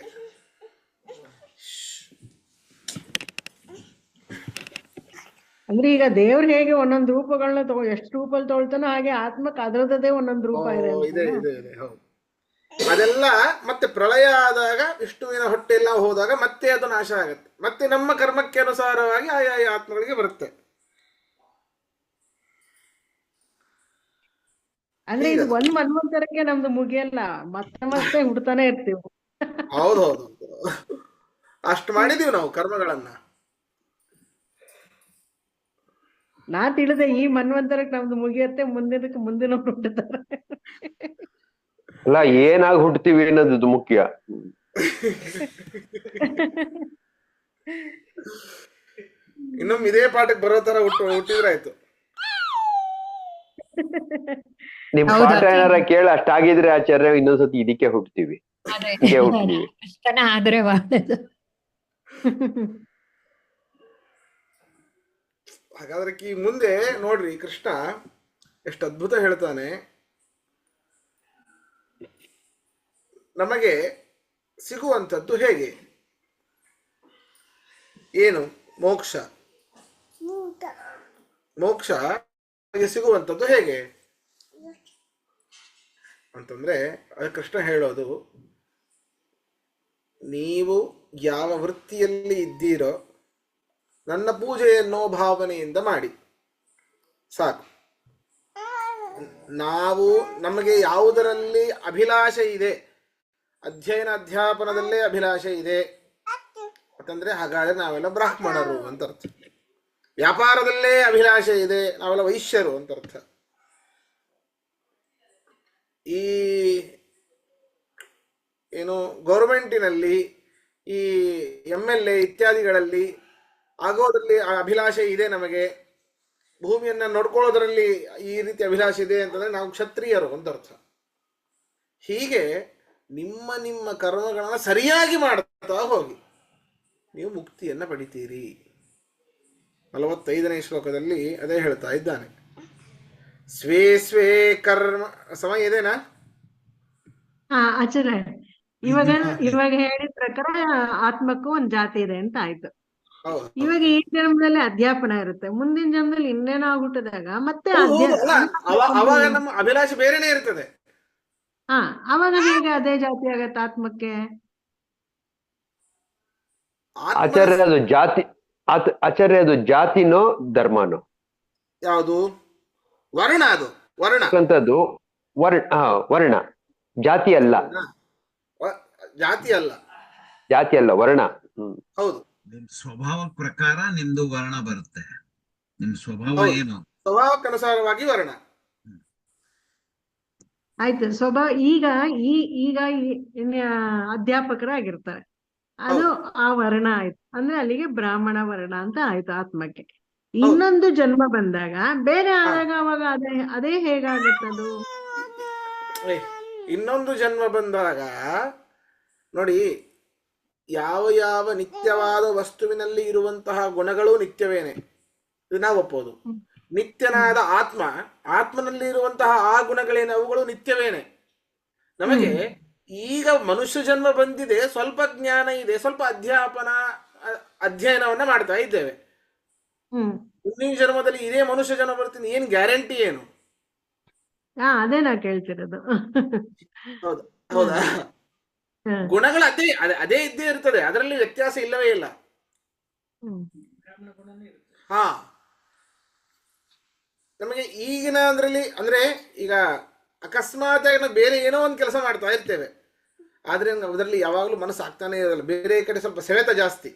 ಅಂದ್ರೆ ಈಗ ದೇವ್ರು ಹೇಗೆ ಒಂದೊಂದು ರೂಪಗಳನ್ನ ಎಷ್ಟು ರೂಪಲ್ಲಿ ತೊಗೊಳ್ತಾನೋ ಹಾಗೆ ಆತ್ಮಕ್ಕೆ ಅದರದ್ದೇ ಒಂದೊಂದು ರೂಪ ಇದೆ. ಹೌದು. ಅದೆಲ್ಲ ಮತ್ತೆ ಪ್ರಳಯ ಆದಾಗ, ವಿಷ್ಣುವಿನ ಹೊಟ್ಟೆಲ್ಲ ಹೋದಾಗ ಮತ್ತೆ ಅದು ನಾಶ ಆಗತ್ತೆ. ಮತ್ತೆ ನಮ್ಮ ಕರ್ಮಕ್ಕೆ ಅನುಸಾರವಾಗಿ ಆಯಾಯ ಆತ್ಮಗಳಿಗೆ ಬರುತ್ತೆ. ಅಂದ್ರೆ ಇದು ಒಂದ್ ಮನ್ವಂತರಕ್ಕೆ ನಮ್ದು ಮುಗಿಯಲ್ಲ, ಮತ್ತೆ ಹುಡ್ತಾನೆ ಇರ್ತೀವಿ. ಹೌದೌದು, ಅಷ್ಟು ಮಾಡಿದೀವಿ ನಾವು ಕರ್ಮಗಳನ್ನ. ನಾ ತಿಳಿದೆ ಈ ಮನ್ವಂತರಕ್ಕೆ ನಮ್ದು ಮುಗಿಯತ್ತೆ, ಮುಂದಿನ ಹುಟ್ಟುತ್ತಾರೆ. ಅಲ್ಲ, ಏನಾಗಿ ಹುಟ್ಟುತ್ತೀವಿ ಅನ್ನೋದು ಮುಖ್ಯ. ಇನ್ನೊಮ್ಮೆ ಇದೇ ಪಾಠಕ್ಕೆ ಬರೋ ತರ ಹುಟ್ಟಿದ್ರಾಯ್ತು. ನಿಮ್ ಪಾಠ ಏನಾರ ಕೇಳ ಅಷ್ಟಾಗಿದ್ರೆ ಆಚಾರ್ಯ, ಇನ್ನೊಂದ್ಸತಿ ಇದಕ್ಕೆ ಹುಟ್ಟುತ್ತೀವಿ. ಆದ್ರೆ ಒಳ್ಳೇದು. ಹಾಗಾದ್ರೆ ಮುಂದೆ ನೋಡ್ರಿ, ಕೃಷ್ಣ ಎಷ್ಟು ಅದ್ಭುತ ಹೇಳ್ತಾನೆ. ನಮಗೆ ಸಿಗುವಂಥದ್ದು ಹೇಗೆ? ಏನು? ಮೋಕ್ಷ ಸಿಗುವಂಥದ್ದು ಹೇಗೆ ಅಂತಂದ್ರೆ, ಅದು ಕೃಷ್ಣ ಹೇಳೋದು, ನೀವು ಯಾವ ವೃತ್ತಿಯಲ್ಲಿ ಇದ್ದೀರೋ ನನ್ನ ಪೂಜೆಯನ್ನೋ ಭಾವನೆಯಿಂದ ಮಾಡಿ ಸಾಕು. ನಮಗೆ ಯಾವುದರಲ್ಲಿ ಅಭಿಲಾಷೆ ಇದೆ, ಅಧ್ಯಾಪನದಲ್ಲೇ ಅಭಿಲಾಷೆ ಇದೆ ಅಂತಂದ್ರೆ ಹಾಗಾದ್ರೆ ನಾವೆಲ್ಲ ಬ್ರಾಹ್ಮಣರು ಅಂತ ಅರ್ಥ. ವ್ಯಾಪಾರದಲ್ಲೇ ಅಭಿಲಾಷೆ ಇದೆ, ನಾವೆಲ್ಲ ವೈಶ್ಯರು ಅಂತ ಅರ್ಥ. ಈ ಗೌರ್ಮೆಂಟಿನಲ್ಲಿ, ಈ MLA ಇತ್ಯಾದಿಗಳಲ್ಲಿ ಆಗೋದ್ರಲ್ಲಿ ಅಭಿಲಾಷೆ ಇದೆ ನಮಗೆ, ಭೂಮಿಯನ್ನ ನೋಡ್ಕೊಳ್ಳೋದ್ರಲ್ಲಿ ಈ ರೀತಿ ಅಭಿಲಾಷೆ ಇದೆ ಅಂತಂದ್ರೆ ನಾವು ಕ್ಷತ್ರಿಯರು ಅಂತ ಅರ್ಥ. ಹೀಗೆ ನಿಮ್ಮ ನಿಮ್ಮ ಕರ್ಮಗಳನ್ನು ಸರಿಯಾಗಿ ಮಾಡ್ತಾ ಹೋಗಿ ನೀವು ಮುಕ್ತಿಯನ್ನು ಪಡಿತೀರಿ. 45ನೇ ಶ್ಲೋಕದಲ್ಲಿ ಅದೇ ಹೇಳ್ತಾ ಇದ್ದಾನೆ. ಸ್ವೇ ಸ್ವೇ ಕರ್ಮ. ಸಮಯ ಇದೇನಾ? ಆಚಾರ್ಯ, ಇವಾಗ ಹೇಳಿದ ಪ್ರಕಾರ ಆತ್ಮಕ್ಕೂ ಒಂದ್ ಜಾತಿ ಇದೆ ಅಂತ ಆಯ್ತು. ಹೌದು ಇವಾಗ ಈ ಜನ್ಮದಲ್ಲಿ ಅಧ್ಯಾಪನ ಇರುತ್ತೆ, ಮುಂದಿನ ಜನ್ಮದಲ್ಲಿ ಇನ್ನೇನೋ ಆಗ್ಬಿಟ್ಟದಾಗ ಮತ್ತೆ ಅವಾಗ ನಮ್ಮ ಅಭಿಲಾಷೆ ಬೇರೆನೆ ಇರ್ತದೆ. ಅವಾಗ ಹೇಗೆ ಅದೇ ಜಾತಿ ಆಗತ್ತೆ ಆತ್ಮಕ್ಕೆ? ಆಚಾರ್ಯ ಅದು ಜಾತಿ, ಆಚಾರ್ಯ ಅದು ಜಾತಿನೋ ಧರ್ಮನೋ? ಯಾವುದು? ವರ್ಣ. ಅದು ವರ್ಣ ಅಂತದ್ದು ವರ್ಣ, ಜಾತಿ ಅಲ್ಲ. ಜಾತಿ ಅಲ್ಲ, ಜಾತಿ ಅಲ್ಲ, ವರ್ಣ. ಹೌದು. ನಿಮ್ ಸ್ವಭಾವ ಪ್ರಕಾರ ನಿಮ್ದು ವರ್ಣ ಬರುತ್ತೆ. ನಿಮ್ ಸ್ವಭಾವ ಏನು, ಸ್ವಭಾವಕ್ಕನುಸಾರವಾಗಿ ವರ್ಣ. ಆಯ್ತು. ಈಗ ಅಧ್ಯಾಪಕರಾಗಿರ್ತಾರೆ, ಅದು ಆ ವರ್ಣ ಆಯ್ತು. ಅಂದ್ರೆ ಅಲ್ಲಿಗೆ ಬ್ರಾಹ್ಮಣ ವರ್ಣ ಅಂತ ಆಯ್ತು ಆತ್ಮಕ್ಕೆ. ಇನ್ನೊಂದು ಜನ್ಮ ಬಂದಾಗ ಬೇರೆ ಆದಾಗ ಅವಾಗ ಅದೇ ಹೇಗಾಗತ್ತದು? ಇನ್ನೊಂದು ಜನ್ಮ ಬಂದಾಗ ನೋಡಿ, ಯಾವ ಯಾವ ನಿತ್ಯವಾದ ವಸ್ತುವಿನಲ್ಲಿ ಇರುವಂತಹ ಗುಣಗಳು ನಿತ್ಯವೇನೆ, ಇದು ನಾವು ಒಪ್ಪೋದು. ನಿತ್ಯನಾದ ಆತ್ಮನಲ್ಲಿ ಇರುವಂತಹ ಆ ಗುಣಗಳೇನು, ಅವುಗಳು ನಿತ್ಯವೇನೆ. ನಮಗೆ ಈಗ ಮನುಷ್ಯ ಜನ್ಮ ಬಂದಿದೆ, ಸ್ವಲ್ಪ ಜ್ಞಾನ ಇದೆ, ಸ್ವಲ್ಪ ಅಧ್ಯಯನವನ್ನ ಮಾಡ್ತಾ ಇದ್ದೇವೆ. ಮುಂದಿನ ಜನ್ಮದಲ್ಲಿ ಇದೇ ಮನುಷ್ಯ ಜನ್ಮ ಬರ್ತೀನಿ, ಏನ್ ಗ್ಯಾರಂಟಿ ಏನು? ಅದೇ ನಾ ಕೇಳ್ತಿರೋದು. ಹೌದಾ? ಹೌದಾ? ಗುಣಗಳು ಅದೇ ಇದ್ದೇ ಇರ್ತದೆ, ಅದರಲ್ಲಿ ವ್ಯತ್ಯಾಸ ಇಲ್ಲವೇ ಇಲ್ಲ. ನಮಗೆ ಈಗಿನ ಅಂದ್ರೆ ಈಗ ಅಕಸ್ಮಾತ್ ಆಗಿ ನಾವು ಬೇರೆ ಏನೋ ಒಂದು ಕೆಲಸ ಮಾಡ್ತಾ ಇರ್ತೇವೆ, ಆದ್ರೆ ಅದರಲ್ಲಿ ಯಾವಾಗಲೂ ಮನಸ್ಸು ಆಗ್ತಾನೆ ಇರೋಲ್ಲ. ಬೇರೆ ಕಡೆ ಸ್ವಲ್ಪ ಸೆಳೆತ ಜಾಸ್ತಿ.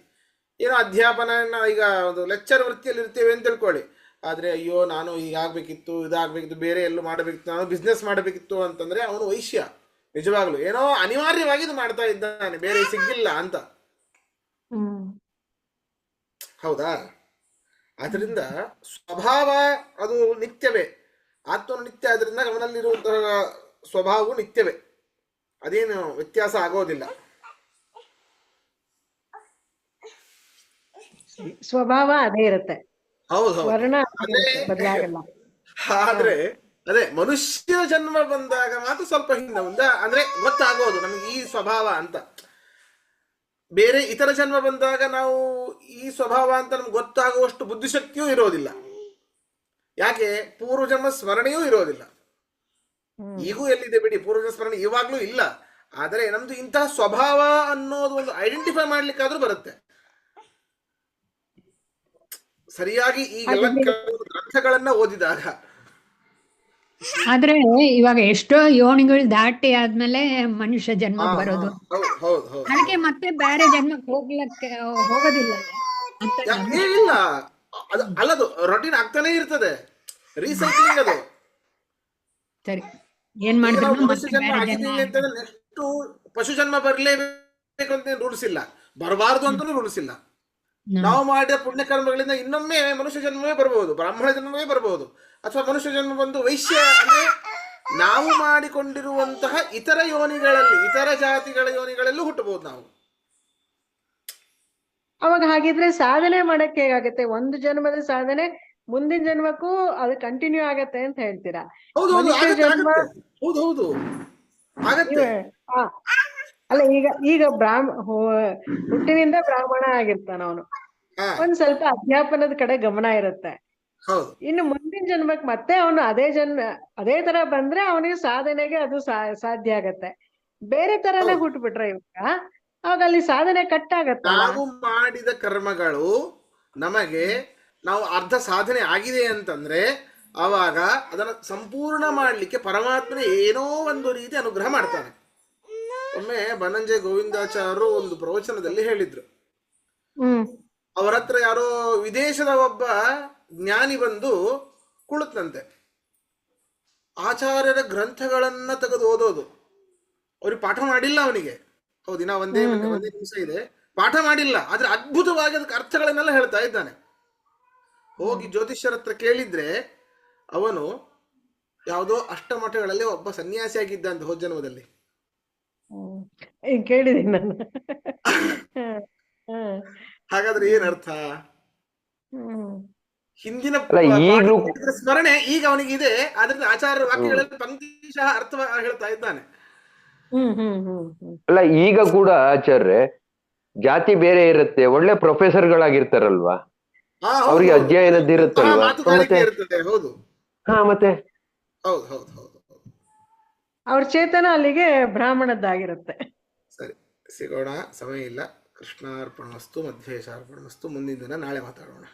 ಏನೋ ಅಧ್ಯಾಪನ, ಈಗ ಒಂದು ಲೆಕ್ಚರ್ ವೃತ್ತಿಯಲ್ಲಿ ಇರ್ತೇವೆ ಅಂತ ತಿಳ್ಕೊಳ್ಳಿ, ಆದ್ರೆ ಅಯ್ಯೋ ನಾನು ಹೀಗಾಗ್ಬೇಕಿತ್ತು, ಇದಾಗಬೇಕಿತ್ತು, ಬೇರೆ ಎಲ್ಲೂ ಮಾಡಬೇಕಿತ್ತು, ನಾನು ಬಿಸ್ನೆಸ್ ಮಾಡಬೇಕಿತ್ತು ಅಂತಂದ್ರೆ ಅವನು ವೈಶ್ಯ. ನಿಜವಾಗ್ಲು ಏನೋ ಅನಿವಾರ್ಯವಾಗಿ ಇದು ಮಾಡ್ತಾ ಇದ್ದಾನೆ, ಬೇರೆ ಸಿಗ್ಲಿಲ್ಲ ಅಂತ. ಹೌದಾ? ಆದ್ರಿಂದ ಸ್ವಭಾವ ಅದು ನಿತ್ಯವೇ, ಆತ್ಮನು ನಿತ್ಯ. ಆದ್ರಿಂದ ಅವನಲ್ಲಿರುವಂತಹ ಸ್ವಭಾವವು ನಿತ್ಯವೇ, ಅದೇನು ವ್ಯತ್ಯಾಸ ಆಗೋದಿಲ್ಲ. ಸ್ವಭಾವ ಅದೇ ಇರುತ್ತೆ. ಹೌದು, ವರ್ಣ ಬದಲಾಗಲ್ಲ. ಆದ್ರೆ ಅದೇ ಮನುಷ್ಯ ಜನ್ಮ ಬಂದಾಗ ಮಾತ್ರ ಸ್ವಲ್ಪ ಹಿಂದೆ ಮುಂದೆ ಅಂದ್ರೆ ಗೊತ್ತಾಗೋದು ನಮಗೆ ಈ ಸ್ವಭಾವ ಅಂತ. ಬೇರೆ ಇತರ ಜನ್ಮ ಬಂದಾಗ ನಾವು ಈ ಸ್ವಭಾವ ಅಂತ ನಮ್ಗೆ ಗೊತ್ತಾಗುವಷ್ಟು ಬುದ್ಧಿಶಕ್ತಿಯೂ ಇರೋದಿಲ್ಲ. ಯಾಕೆ? ಪೂರ್ವಜನ್ಮ ಸ್ಮರಣೆಯೂ ಇರೋದಿಲ್ಲ. ಈಗೂ ಎಲ್ಲಿದೆ ಬಿಡಿ ಪೂರ್ವಜನ್ಮ ಸ್ಮರಣೆ, ಇವಾಗ್ಲೂ ಇಲ್ಲ. ಆದರೆ ನಮ್ದು ಇಂತಹ ಸ್ವಭಾವ ಅನ್ನೋದು ಒಂದು ಐಡೆಂಟಿಫೈ ಮಾಡ್ಲಿಕ್ಕಾದ್ರೂ ಬರುತ್ತೆ ಸರಿಯಾಗಿ ಈಗೆಲ್ಲ ಗ್ರಂಥಗಳನ್ನ ಓದಿದಾಗ. ಆದ್ರೆ ಇವಾಗ ಎಷ್ಟೋ ಯೋನಿಗಳು ದಾಟಿ ಆದ್ಮೇಲೆ ಮನುಷ್ಯ ಜನ್ಮ ಬರೋದು, ಅದಕ್ಕೆ ಮತ್ತೆ ಬೇರೆ ಜನ್ಮಕ್ಕೆ ಹೋಗೋದಿಲ್ಲ ಅಂತ. ಇಲ್ಲ, ಅದು ಅಲ್ಲದು ರೊಟೀನ್ ಆಗ್ತಾನೆ ಇರ್ತದೆ, ರೀಸೈಕ್ಲಿಂಗ್ ಅದು. ಸರಿ, ಏನ್ ಮಾಡಿದ್ರು ಮನುಷ್ಯ ಜನ್ಮ ಆಗಿದ್ದೀವಿ ಅಂತಂದ್ರೆ ನೆಕ್ಸ್ಟ್ ಪಶು ಜನ್ಮ ಬರ್ಲೇಬೇಕು ಅಂತ ರೂಲ್ಸ್ ಇಲ್ಲ, ಬರಬಾರ್ದು ಅಂತಾನು ರೂಲ್ಸ್ ಇಲ್ಲ. ನಾವು ಮಾಡಿದ ಪುಣ್ಯ ಕರ್ಮಗಳಿಂದ ಇನ್ನೊಮ್ಮೆ ಮನುಷ್ಯ ಜನ್ಮವೇ ಬರಬಹುದು, ಬ್ರಾಹ್ಮಣ ಜನ್ಮವೇ ಬರಬಹುದು, ಅಥವಾ ಮನುಷ್ಯ ಜನ್ಮ ಬಂದು ವೈಶ್ಯ ಅಂದ್ರೆ ನಾವು ಮಾಡಿಕೊಂಡಿರುವಂತಹ ಇತರ ಯೋನಿಗಳಲ್ಲಿ, ಇತರ ಜಾತಿಗಳ ಯೋನಿಗಳಲ್ಲೂ ಹುಟ್ಟಬಹುದು ನಾವು. ಅವಾಗ ಹಾಗಿದ್ರೆ ಸಾಧನೆ ಮಾಡಕ್ಕೆ ಹೇಗಾಗತ್ತೆ? ಒಂದು ಜನ್ಮದ ಸಾಧನೆ ಮುಂದಿನ ಜನ್ಮಕ್ಕೂ ಅದು ಕಂಟಿನ್ಯೂ ಆಗತ್ತೆ ಅಂತ ಹೇಳ್ತೀರಾ? ಹೌದು, ಅಲ್ಲ, ಈಗ ಹುಟ್ಟಿನಿಂದ ಬ್ರಾಹ್ಮಣ ಆಗಿರ್ತಾನ ಅವನು, ಒಂದ್ ಸ್ವಲ್ಪ ಅಧ್ಯಾಪನದ ಕಡೆ ಗಮನ ಇರುತ್ತೆ. ಇನ್ನು ಮುಂದಿನ ಜನ್ಮಕ್ ಮತ್ತೆ ಅವನು ಅದೇ ತರ ಬಂದ್ರೆ ಅವನಿಗೆ ಸಾಧನೆಗೆ ಅದು ಸಾಧ್ಯ ಆಗತ್ತೆ. ಬೇರೆ ತರನೇ ಹುಟ್ಟುಬಿಟ್ರೆ ಇವಾಗ ಅವಾಗ ಅಲ್ಲಿ ಸಾಧನೆ ಕಟ್ಟಾಗತ್ತ. ನಾವು ಮಾಡಿದ ಕರ್ಮಗಳು ನಮಗೆ, ನಾವು ಅರ್ಧ ಸಾಧನೆ ಆಗಿದೆ ಅಂತಂದ್ರೆ ಆವಾಗ ಅದನ್ನ ಸಂಪೂರ್ಣ ಮಾಡ್ಲಿಕ್ಕೆ ಪರಮಾತ್ಮನೇ ಏನೋ ಒಂದು ರೀತಿ ಅನುಗ್ರಹ ಮಾಡ್ತಾನೆ. ಒಮ್ಮೆ ಬನಂಜೆ ಗೋವಿಂದಾಚಾರ್ಯರು ಒಂದು ಪ್ರವಚನದಲ್ಲಿ ಹೇಳಿದ್ರು, ಅವರ ಹತ್ರ ಯಾರೋ ವಿದೇಶದ ಒಬ್ಬ ಜ್ಞಾನಿ ಬಂದು ಕುಳಿತಂತೆ. ಆಚಾರ್ಯರ ಗ್ರಂಥಗಳನ್ನ ತೆಗೆದು ಓದೋದು, ಅವ್ರಿಗೆ ಪಾಠ ಮಾಡಿಲ್ಲ ಅವನಿಗೆ. ಹೌದು, ದಿನ ಒಂದೇ ನಿಮಿಷ ಇದೆ, ಪಾಠ ಮಾಡಿಲ್ಲ, ಆದ್ರೆ ಅದ್ಭುತವಾಗಿ ಅದಕ್ಕೆ ಅರ್ಥಗಳನ್ನೆಲ್ಲ ಹೇಳ್ತಾ ಇದ್ದಾನೆ. ಹೋಗಿ ಜ್ಯೋತಿಷ್ಯರ ಹತ್ರ ಕೇಳಿದ್ರೆ ಅವನು ಯಾವುದೋ ಅಷ್ಟಮಠಗಳಲ್ಲಿ ಒಬ್ಬ ಸನ್ಯಾಸಿಯಾಗಿದ್ದ ಅಂತ ಹೋದ ಜನ್ಮದಲ್ಲಿ. ಕೇಳಿದೀನಿ ನಾನು. ಹಾಗಾದ್ರೆ ಏನರ್ಥ? ಹಿಂದಿನ ಅಲ್ಲ, ಈಗ್ಲೂ ಸ್ಮರಣೆ ಈಗ ಅವನಿಗಿದೆ, ಆದ್ರಿಂದ ಆಚಾರ್ಯರ ವಾಕ್ಯಗಳಲ್ಲಿ ಪಂಕ್ತಿಶಃ ಅರ್ಥ ಹೇಳ್ತಾ ಇದ್ದಾನೆ. ಅಲ್ಲ, ಈಗ ಕೂಡ ಆಚಾರ್ಯ ಜಾತಿ ಬೇರೆ ಇರುತ್ತೆ, ಒಳ್ಳೆ ಪ್ರೊಫೆಸರ್ಗಳಾಗಿರ್ತಾರಲ್ವಾ, ಅವ್ರಿಗೆ ಅಧ್ಯಯನದಿರುತ್ತಲ್ವಾ, ಮಾತುಗಾರಿಕೆ ಇರ್ತದೆ. ಹೌದು, ಹಾ, ಮತ್ತೆ ಹೌದು ಹೌದು ಹೌದು ಹೌದು. ಅವ್ರ ಚೇತನ ಅಲ್ಲಿಗೆ ಬ್ರಾಹ್ಮಣದ್ದಾಗಿರುತ್ತೆ. ಸರಿ, ಸಿಗೋಣ, ಸಮಯ ಇಲ್ಲ. ಕೃಷ್ಣಾರ್ಪಣಮಸ್ತು, ಮಧ್ವೇಶಾರ್ಪಣಮಸ್ತು. ಮುಂದಿನ ದಿನ ನಾಳೆ ಮಾತಾಡೋಣ.